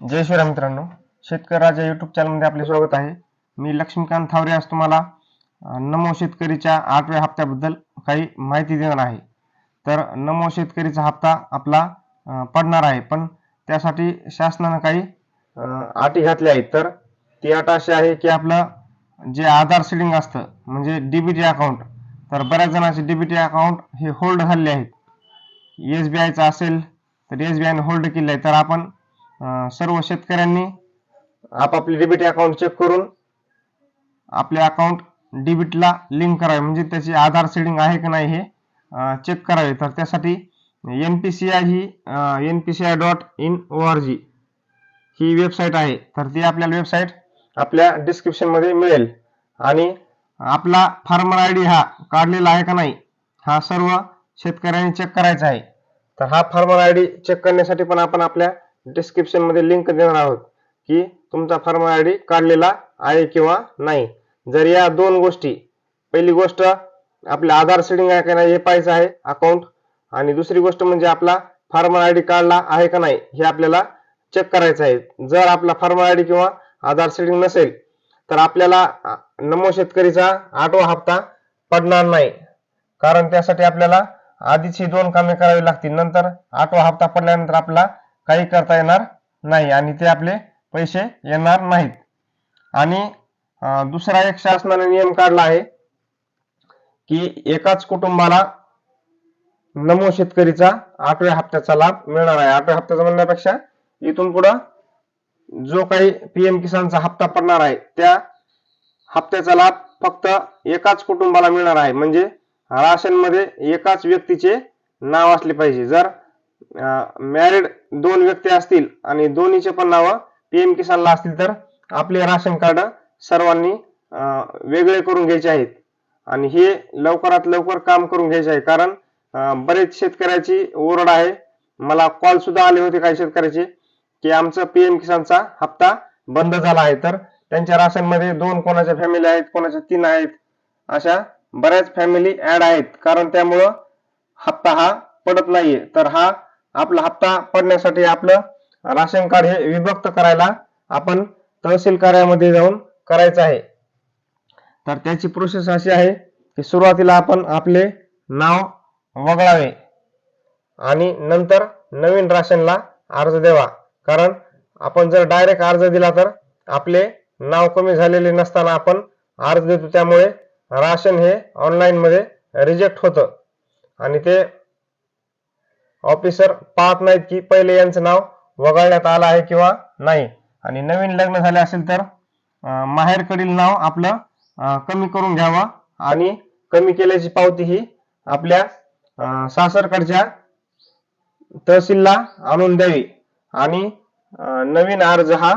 जय श्रीराम मित्रांनो, शेतकरी राजा युट्यूब चॅनलमध्ये आपले स्वागत आहे. मी लक्ष्मीकांत थावरे आज तुम्हाला नमो शेतकरीच्या 8व्या हप्त्याबद्दल काही माहिती देणार आहे. तर नमो शेतकरीचा हप्ता आपला पडणार आहे, पण त्यासाठी शासनाने काही अटी घातल्या आहेत. तर ती अट अशी आहे की आपलं जे आधार सीडिंग असतं म्हणजे डीबीटी अकाउंट, तर बऱ्याच जणांचे डीबीटी अकाउंट हे होल्ड झालेले आहेत. एसबीआयचा असेल तर एसबीआयने होल्ड केले आहे. तर आपण सर्व शेतकऱ्यांनी आपापले डीबीटी अकाउंट चेक करून आपले अकाउंट डीबीटीला लिंक करावे, म्हणजे त्याची आधार सीडिंग आहे की नाही हे चेक करावे. तर त्यासाठी NPCI ही npci.in.org ही वेबसाईट आहे. तर ती आपल्याला वेबसाईट आपल्या डिस्क्रिप्शन मध्ये मिळेल. आणि आपला फार्मर आयडी हा काढलेला आहे का नाही हा सर्व शेतकऱ्यांनी चेक करायचा आहे. तर हा फार्मर आयडी चेक करण्यासाठी पण आपण आपल्या डिस्क्रिप्शन मध्ये लिंक देणार आहोत की तुमचा फार्मर आयडी काढलेला आहे किंवा नाही. जर या दोन गोष्टी, पहिली गोष्ट आपल्या आधार सीडिंग आहे का नाही हे पाहायचं आहे अकाउंट, आणि दुसरी गोष्ट म्हणजे आपला फार्मर आयडी काढला आहे का नाही हे आपल्याला चेक करायचं आहे. जर आपला फार्मर आयडी किंवा आधार सीडिंग नसेल तर आपल्याला नमो शेतकरीचा 8वा हप्ता पडणार नाही, कारण त्यासाठी आपल्याला आधीच ही दोन कामे करावी लागतील. नंतर 8वा हप्ता पडल्यानंतर आपल्याला काही करता येणार नाही आणि ते आपले पैसे येणार नाहीत. आणि दुसरा एक शासनाने नियम काढला आहे की एकाच कुटुंबाला नमो शेतकरीचा 8व्या हप्त्याचा लाभ मिळणार आहे. 8व्या हप्त्याचा म्हणण्यापेक्षा इथून पुढे जो काही पीएम किसानचा हप्ता पडणार आहे त्या हप्त्याचा लाभ फक्त एकाच कुटुंबाला मिळणार आहे. म्हणजे राशन मध्ये एकाच व्यक्तीचे नाव असले पाहिजे. जर मॅरिड दोन व्यक्ती असतील आणि दोन्हीचे पण नाव पीएम किसानला असतील तर आपले राशन कार्ड सर्वांनी वेगळे करून घ्यायचे आहेत. आणि हे लवकरात लवकर काम करून घ्यायचे आहे, कारण बरेच शेतकऱ्याची ओरड आहे. मला कॉल सुद्धा आले होते काही शेतकऱ्याचे की आमचा पीएम किसानचा हप्ता बंद झाला आहे. तर त्यांच्या राशन मध्ये दोन कोणाच्या फॅमिली आहेत, कोणाच्या 3 आहेत, अशा बऱ्याच फॅमिली ऍड आहेत, कारण त्यामुळं हप्ता हा पडत नाहीये. तर हा आपला हप्ता पडण्यासाठी आपलं राशन कार्ड हे विभक्त करायला आपण तहसील कार्यालयामध्ये जाऊन करायचं आहे. तर त्याची प्रोसेस अशी आहे की सुरुवातीला आपण आपले नाव वगळावे आणि नंतर नवीन राशनला अर्ज द्यावा. कारण आपण जर डायरेक्ट अर्ज दिला तर आपले नाव कमी झालेले नसताना आपण अर्ज देतो, त्यामुळे राशन हे ऑनलाईन मध्ये रिजेक्ट होतं आणि ते ऑफिसर पाहत नाहीत की पहिले यांचं नाव वगळण्यात आलं आहे किंवा नाही. आणि नवीन लग्न झाले असेल तर माहेरकडील नाव आपलं कमी करून घ्यावं आणि कमी केल्याची पावती ही आपल्या सासरकडच्या तहसीलला आणून द्यावी आणि नवीन अर्ज हा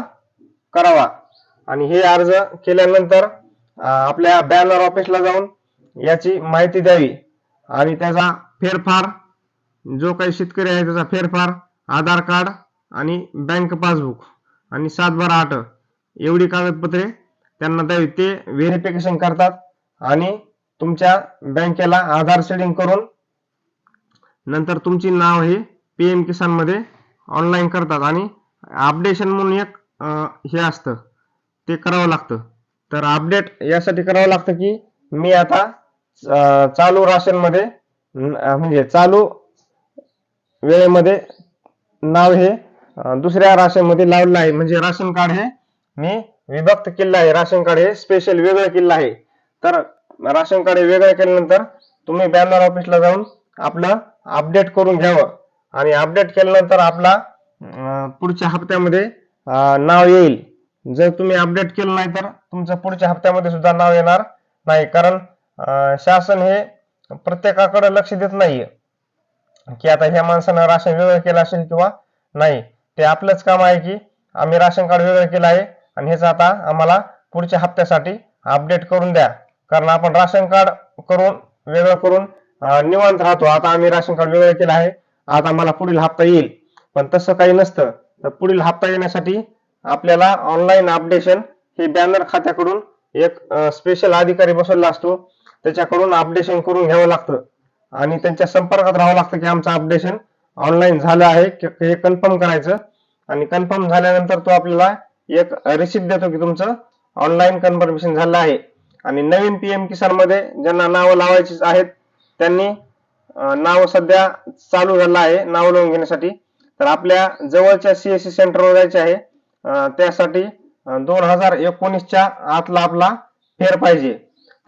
करावा. आणि हे अर्ज केल्यानंतर आपल्या बॅनर ऑफिसला जाऊन याची माहिती द्यावी आणि त्याचा फेरफार, जो काही शेतकरी आहे त्याचा फेरफार, आधार कार्ड आणि बँक पासबुक आणि 7/12 एवढी कागदपत्रे त्यांना द्यावी. ते व्हेरिफिकेशन करतात आणि तुमच्या बँकेला आधार सीडिंग करून नंतर तुमची नाव हे पीएम किसान मध्ये ऑनलाईन करतात. आणि अपडेशन म्हणून एक हे असतं ते करावं लागतं. तर अपडेट यासाठी करावं लागतं की मी आता चालू राशन मध्ये म्हणजे चालू वेळेमध्ये नाव हे दुसऱ्या राशन मध्ये लावलेलं आहे, म्हणजे राशन कार्ड हे मी विभक्त केलेलं आहे, राशन कार्ड हे स्पेशल वेगळं केलेलं आहे. तर राशन कार्ड हे वेगळं केल्यानंतर तुम्ही बॅनर ऑफिसला जाऊन आपलं अपडेट करून घ्यावं आणि अपडेट केल्यानंतर आपला पुढच्या हप्त्यामध्ये नाव येईल. जर तुम्ही अपडेट केलं नाही तर तुमचं पुढच्या हप्त्यामध्ये सुद्धा नाव येणार नाही, कारण शासन हे प्रत्येकाकडे लक्ष देत नाहीये की आता ह्या माणसानं राशन वेगळं केलं असेल किंवा नाही. ते आपलंच काम आहे की आम्ही राशन कार्ड वेगळं केलं आहे आणि ह्याचं आता आम्हाला पुढच्या हप्त्यासाठी अपडेट करून द्या, कारण आपण राशन कार्ड करून वेगळं करून निवांत राहतो. आता आम्ही राशन कार्ड वेगळं केलं आहे, आता आम्हाला पुढील हप्ता येईल, पण तसं काही नसतं. तर पुढील हप्ता येण्यासाठी आपल्याला ऑनलाईन अपडेशन हे बॅनर खात्याकडून एक स्पेशल अधिकारी बसवला असतो, त्याच्याकडून अपडेशन करून घ्यावं लागतं आणि त्यांच्या संपर्कात राहावं लागतं की आमचं अपडेशन ऑनलाईन झालं आहे हे कन्फर्म करायचं. आणि कन्फर्म झाल्यानंतर तो आपल्याला एक रिसिप्ट देतो की तुमचं ऑनलाईन कन्फर्मेशन झालं आहे. आणि नवीन पीएम किसान मध्ये ज्यांना नाव लावायची आहेत त्यांनी नाव सध्या चालू झालं आहे नाव लावून घेण्यासाठी. तर आपल्या जवळच्या सीएससी सेंटरवर जायचे आहे. त्यासाठी 2019च्या आतला आपला फेर पाहिजे.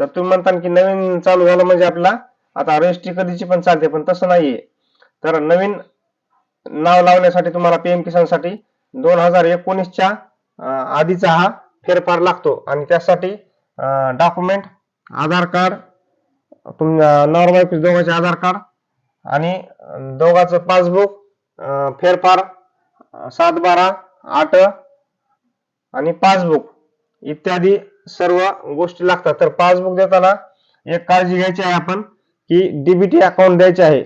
तर तुम्ही म्हणता की नवीन चालू झालं म्हणजे आपला आता रजिस्ट्री कधीची पण चालते, पण तसं नाहीये. तर नवीन नाव लावण्यासाठी तुम्हाला पीएम किसान साठी 2019च्या आधीचा हा फेरफार लागतो. आणि त्यासाठी डॉक्युमेंट आधार कार्ड, नवरा बायको दोघांचे आधार कार्ड आणि दोघांचं पासबुक, फेरफार 7/12, 8 आणि पासबुक इत्यादी सर्व गोष्टी लागतात. तर पासबुक देताना एक काळजी घ्यायची आहे आपण की डीबीटी अकाउंट द्यायचे आहे.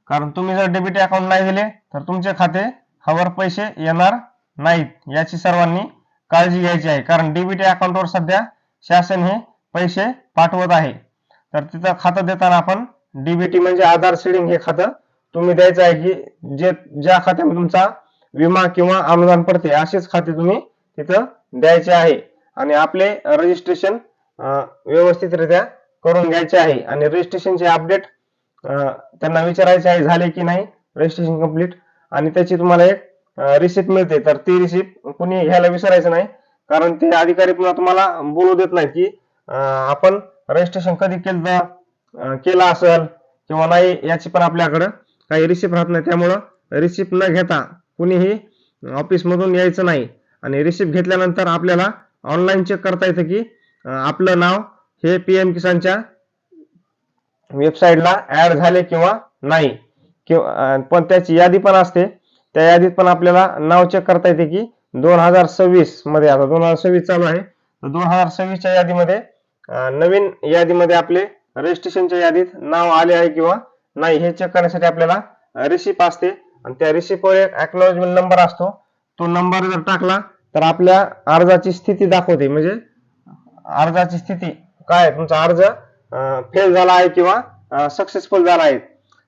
कारण तुम्ही जर डीबीटी अकाउंट नाही दिले तर तुमचे खात्यावर पैसे येणार नाहीत, याची सर्वांनी काळजी घ्यायची आहे. कारण डीबीटी अकाउंटवर सध्या शासन हे पैसे पाठवत आहे. तर तिथं खातं देताना आपण डीबीटी म्हणजे आधार सीडिंग हे खातं तुम्ही द्यायचं आहे की ज्या खात्यामध्ये तुमचा विमा किंवा अनुदान पडते असेच खाते तुम्ही तिथं द्यायचे आहे. आणि आपले रजिस्ट्रेशन व्यवस्थितरित्या करून घ्यायचे आहे. आणि रजिस्ट्रेशनचे अपडेट त्यांना विचारायचे आहे झाले की नाही रजिस्ट्रेशन कंप्लीट, आणि त्याची तुम्हाला एक रिसिप्ट मिळते. तर ती रिसिप्ट कुणी घ्यायला विसरायचं नाही, कारण ते अधिकारी पुन्हा तुम्हाला बोलू देत नाही की आपण रजिस्ट्रेशन कधी केलं असेल किंवा नाही, याची पण आपल्याकडे काही रिसिप्ट राहत नाही. त्यामुळं रिसिप्ट न घेता कुणीही ऑफिस मधून यायचं नाही. आणि रिसिप्ट घेतल्यानंतर आपल्याला ऑनलाईन चेक करता येतं की आपलं नाव हे पीएम किसानच्या वेबसाईटला ऍड झाले किंवा नाही, किंवा पण त्याची यादी पण असते. त्या यादीत पण आपल्याला नाव चेक करता येते की 2026 मध्ये, आता 2026 चालू आहे, 2026च्या यादीमध्ये नवीन यादीमध्ये आपले रजिस्ट्रेशनच्या यादीत नाव आले आहे किंवा नाही हे चेक करण्यासाठी आपल्याला रिसिप्ट असते. आणि त्या रिसिप्टवर एक एक्नॉलेजमेंट नंबर असतो. तो नंबर जर टाकला तर आपल्या अर्जाची स्थिती दाखवते. म्हणजे अर्जाची स्थिती काय, तुमचा अर्ज फेल झाला आहे किंवा सक्सेसफुल झाला आहे.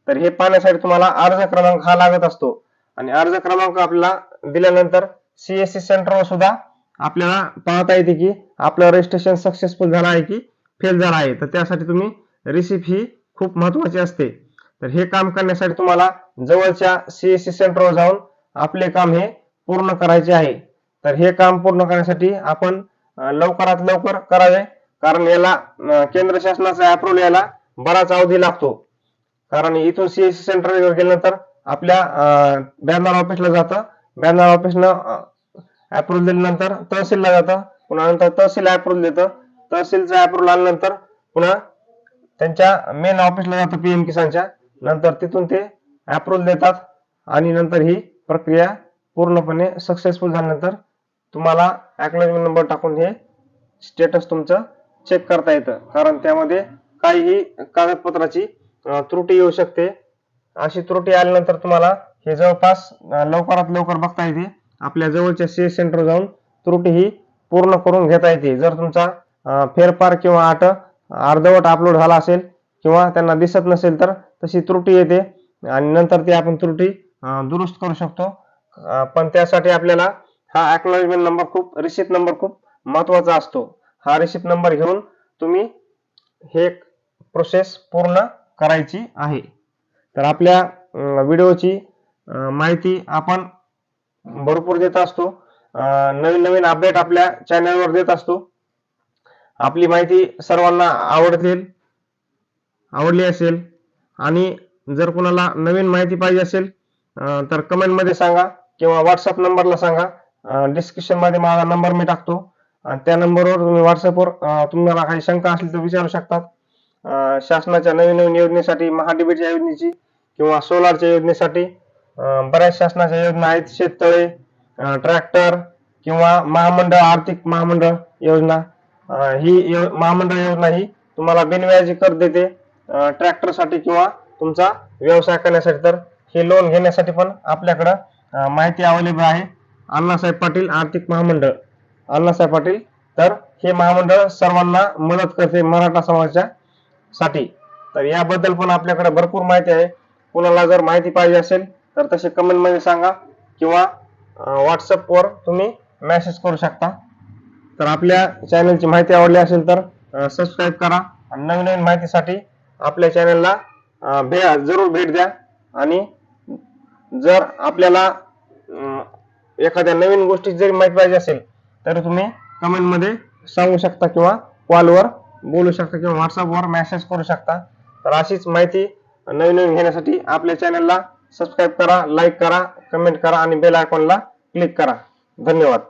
तर हे पाहण्यासाठी तुम्हाला अर्ज क्रमांक हा लागत असतो. आणि अर्ज क्रमांक आपल्याला दिल्यानंतर सीएससी सेंटरवर सुद्धा आपल्याला पाहता येते की आपलं रजिस्ट्रेशन सक्सेसफुल झालं आहे की फेल झालं आहे. तर त्यासाठी तुम्ही रिसिप्ट ही खूप महत्वाची असते. तर हे काम करण्यासाठी तुम्हाला जवळच्या सीएससी सेंटरवर जाऊन आपले काम हे पूर्ण करायचे आहे. तर हे काम पूर्ण करण्यासाठी आपण लवकरात लवकर करावे, कारण याला केंद्र शासनाचा अप्रूव्हल यायला बराच अवधी लागतो. कारण इथून सीएससी सेंटरवर गेल्यानंतर आपल्या बँधार ऑफिसला जातं, बँधार ऑफिसनं अप्रूव्हल दिल्यानंतर तहसीलला जातं, पुन्हा नंतर तहसील अप्रूव्हल देतं, तहसीलचं अप्रूव्हल आल्यानंतर पुन्हा त्यांच्या मेन ऑफिसला जातं पीएम किसानच्या, नंतर तिथून ते अप्रूव्हल देतात. आणि नंतर ही प्रक्रिया पूर्णपणे सक्सेसफुल झाल्यानंतर तुम्हाला एक्नॉलेजमेंट नंबर टाकून हे स्टेटस तुमचं चेक करता येतं. कारण त्यामध्ये काहीही कागदपत्राची त्रुटी येऊ शकते. अशी त्रुटी आल्यानंतर तुम्हाला हे जवळपास लवकरात लवकर बघता येते. आपल्या जवळच्या सीएस सेंटर जाऊन त्रुटी ही पूर्ण करून घेता येते. जर तुमचा फेरफार किंवा अर्धवट अपलोड झाला असेल किंवा त्यांना दिसत नसेल तर तशी त्रुटी येते आणि नंतर ती आपण त्रुटी दुरुस्त करू शकतो. पण त्यासाठी आपल्याला हा एक्नॉलेजमेंट नंबर रिसिप्ट नंबर खूप महत्वाचा असतो. हा रिसिप्ट नंबर घेऊन तुम्ही हे प्रोसेस पूर्ण करायची आहे. तर आपल्या व्हिडिओची माहिती आपण भरपूर देत असतो, नवीन नवीन अपडेट आपल्या चॅनलवर देत असतो. आपली माहिती सर्वांना आवडली असेल आणि जर कोणाला नवीन माहिती पाहिजे असेल तर कमेंट मध्ये सांगा किंवा व्हॉट्सअप नंबरला सांगा. डिस्क्रिप्शन मध्ये माझा नंबर मी टाकतो. त्या नंबरवर तुम्ही व्हॉट्सअपवर तुम्हाला काही शंका असतील तर विचारू शकतात. शासनाच्या नवीन नवीन योजनेसाठी, महाडीबीटीच्या योजनेची किंवा सोलारच्या योजनेसाठी बऱ्याच शासनाच्या योजना आहेत. शेततळे, ट्रॅक्टर किंवा महामंडळ, आर्थिक महामंडळ योजना, ही महामंडळ योजना ही तुम्हाला बिनव्याजी कर देते ट्रॅक्टरसाठी किंवा तुमचा व्यवसाय करण्यासाठी. तर हे लोन घेण्यासाठी पण आपल्याकडं माहिती अवेलेबल आहे. अण्णासाहेब पाटील आर्थिक महामंडळ, अण्णासाहेब पाटील. तर हे महामंडळ सर्वांना मदत करते मराठा समाजाच्या साठी. तर याबद्दल पण आपल्याकडे भरपूर माहिती आहे. कुणाला जर माहिती पाहिजे असेल तर तसे कमेंट मध्ये सांगा किंवा व्हॉट्सअपवर तुम्ही मेसेज करू शकता. तर आपल्या चॅनलची माहिती आवडली असेल तर सबस्क्राईब करा आणि नवीन नवीन माहितीसाठी आपल्या चॅनलला जरूर भेट द्या. आणि जर आपल्याला एखाद्या नवीन गोष्टी जरी माहिती पाहिजे असेल तर तुम्ही कमेंटमध्ये सांगू शकता किंवा कॉलवर बोलू शकता किंवा व्हॉट्सअपवर मेसेज करू शकता. तर अशीच माहिती नवीन नवीन घेण्यासाठी आपल्या चॅनलला सबस्क्राईब करा, लाईक करा, कमेंट करा आणि बेल आयकॉनला क्लिक करा. धन्यवाद.